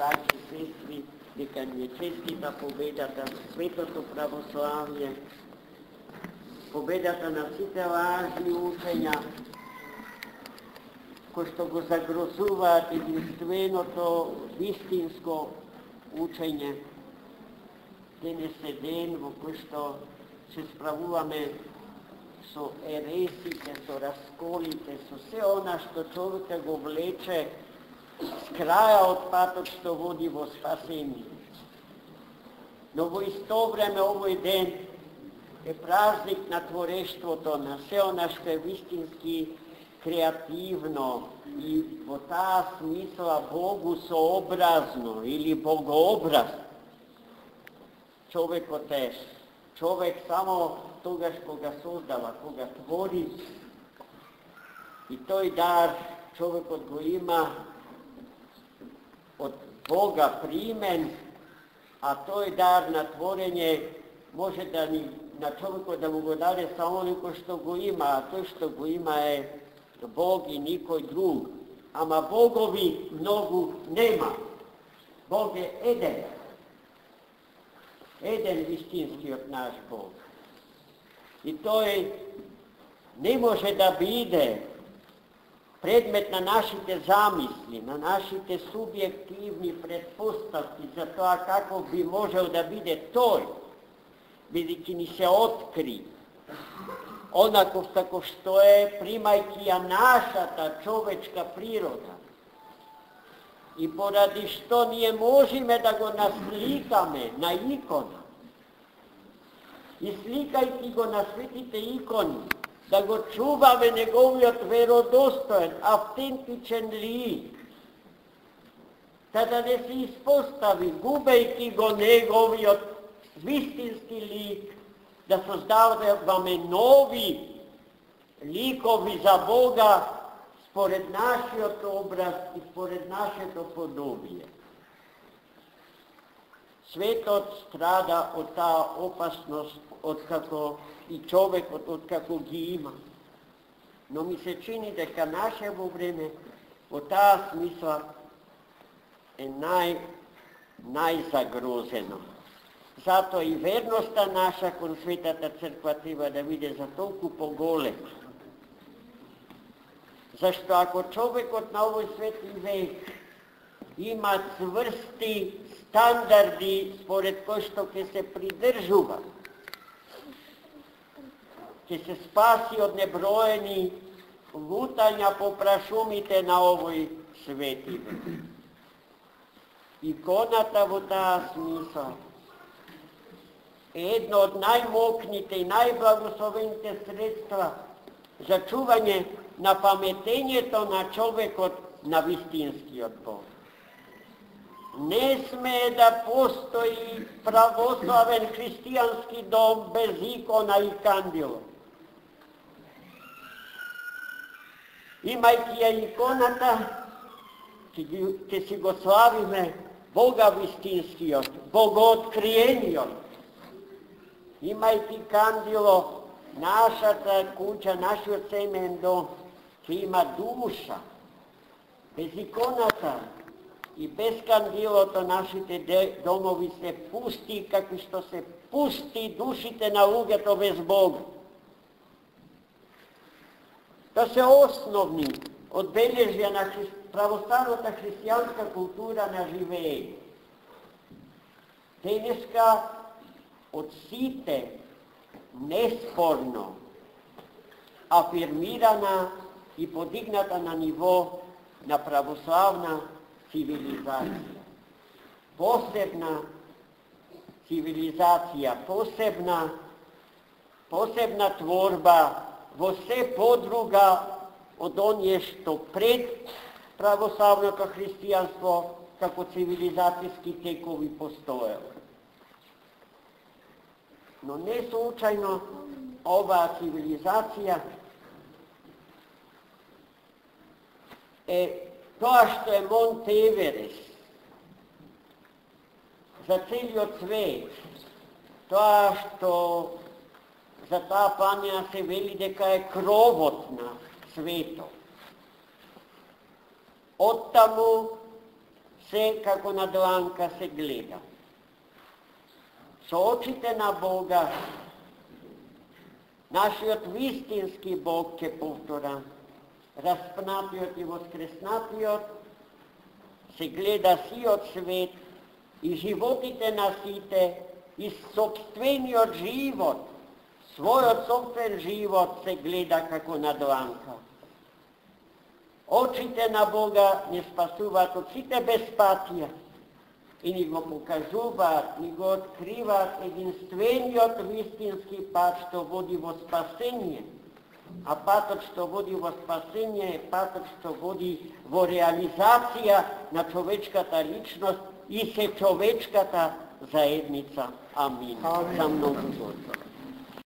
браќи и сестри, дека ни е честита победата на светото православие, победата на сите лажни учења, кои што го загрозуваат единственото вистинско учење. Денес е ден во кој што се справуваме со ересите, со расколите, со се она што човека го влече с краја од патот што води во спасение. Но во исто време овој ден е празник на творештвото, на се она што е вистински креативно и во таа смисла Богу сообразно или богообразно. Човекот е човек само тогаш кога создава, кога твори, и тој дар човекот го има од Бога примен, а тој дар на творење може да на човекот да му го даде само некој што го има, а тој што го има е Бог и никој друг. Ама богови многу нема. Бог е еден. Еден вистинскиот наш Бог. И тој не може да биде предмет на нашите замисли, на нашите субјективни предпоставки за тоа како би можел да биде тој, бидејќи ни се откри онаков таков што е, примајќи ја нашата човечка природа. И поради што ние можеме да го насликаме на икона, и сликајќи го на светите икони, да го чуваме неговиот веродостоен, автентичен лик, да не се испостави, губејќи го неговиот вистински лик, да создаваме нови ликови за Бога според нашиот образ и според нашето подобие. Светот страда од таа опасност, откако и човекот откако ги има. Но ми се чини дека нашево време во таа смисла е најзагрозено. Затоа и верноста наша кон Светата Црква треба да биде за толку поголема. Зашто ако човекот на овој свети век има цврсти стандарди според кои што ќе се придржува, ќе се спаси од неброени лутања по прашумите на овој свети век. Иконата во таа смисла е едно од најмокните и најблагословените средства за чување на паметењето на човекот на вистинскиот Бог. Не смее да постои православен христијански дом без икона и кандило. Имајќи ја иконата, ќе си го славиме Бога вистинскиот, Богооткриениот. Имајќи кандило, нашата куќа, нашиот семеен дом ќе има душа. Без иконата и без кандилото нашите домови се пусти, како што се пусти душите на луѓето без Бога. Тоа се основни одбележја на православната христијанска култура на живење. Денеска од сите неспорно афирмирана и подигната на ниво на православна цивилизација. Посебна цивилизација, посебна творба во се подруга од оние што пред православното христијанство како цивилизацијски текови постоело. Но не случајно оваа цивилизација е тоа што е Монте Еверест за целиот свет, тоа што за таа планина се вели дека е кровот на светот. Оттаму се како на дланка се гледа. Со очите на Бога, нашиот вистински Бог, ке повторам, распнатиот и воскреснатиот, се гледа сиот свет и животите на сите, и собствениот живот, својот собствен живот се гледа како на дланка. Очите на Бога не спасуваат од сите безпатија и ни го покажуваат, ни го откриваат единствениот вистински пат што води во спасение. А патот што води во спасение е патот што води во реализација на човечката личност и се човечката заедница. Амин. За многу Господ.